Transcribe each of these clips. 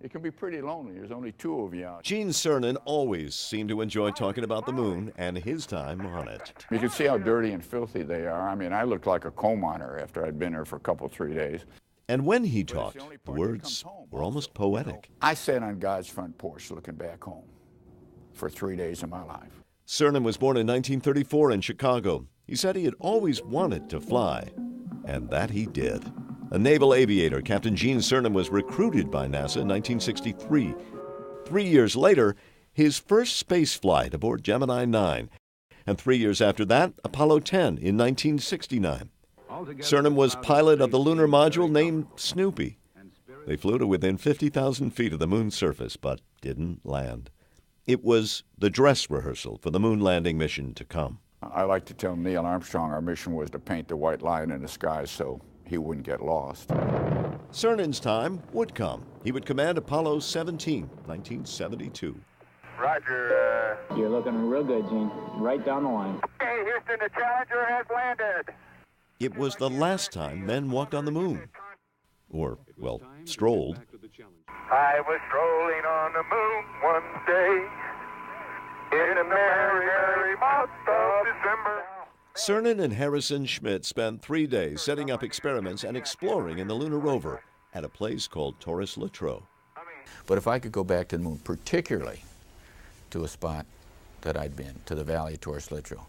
It can be pretty lonely. There's only two of you out. Gene Cernan always seemed to enjoy talking about the moon and his time on it. You can see how dirty and filthy they are. I mean, I looked like a coal miner after I'd been there for a couple, 3 days. And when he talked, the words were almost poetic. I sat on God's front porch looking back home for 3 days of my life. Cernan was born in 1934 in Chicago. He said he had always wanted to fly, and that he did. A naval aviator, Captain Gene Cernan was recruited by NASA in 1963. 3 years later, his first space flight aboard Gemini 9. And 3 years after that, Apollo 10 in 1969. Cernan was pilot of the lunar module named Snoopy. They flew to within 50,000 feet of the moon's surface, but didn't land. It was the dress rehearsal for the moon landing mission to come. I like to tell Neil Armstrong our mission was to paint the white line in the sky so he wouldn't get lost. Cernan's time would come. He would command Apollo 17, 1972. Roger. You're looking real good, Gene. Right down the line. Hey, Houston, the Challenger has landed. It was the last time men walked on the moon. Or, well, strolled. I was strolling on the moon one day in a merry, merry month of December. Cernan and Harrison Schmitt spent 3 days setting up experiments and exploring in the lunar rover at a place called Taurus Littrow. But if I could go back to the moon, particularly to a spot that I'd been, to the valley of Taurus Littrow,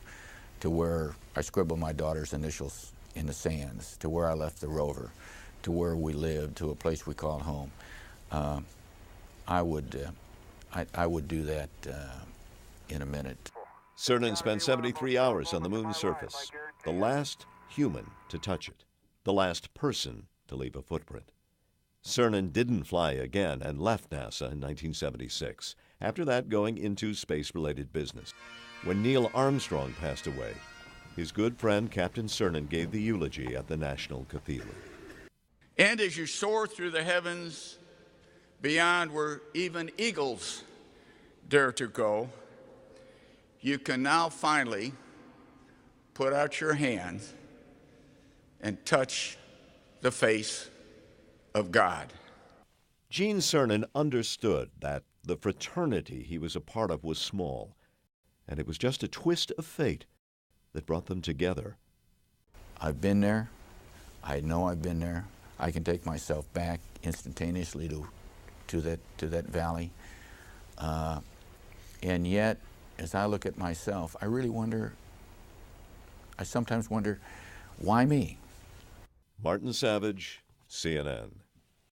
to where I scribbled my daughter's initials in the sands, to where I left the rover, to where we lived, to a place we called home, I would do that in a minute. Cernan spent 73 hours on the moon's surface, the last human to touch it, the last person to leave a footprint. Cernan didn't fly again and left NASA in 1976, after that going into space-related business. When Neil Armstrong passed away, his good friend Captain Cernan gave the eulogy at the National Cathedral. And as you soar through the heavens beyond where even eagles dare to go, you can now finally put out your hands and touch the face of God. Gene Cernan understood that the fraternity he was a part of was small, and it was just a twist of fate that brought them together. I've been there. I know I've been there. I can take myself back instantaneously to that valley. And yet, as I look at myself, I sometimes wonder, why me? Martin Savage, CNN.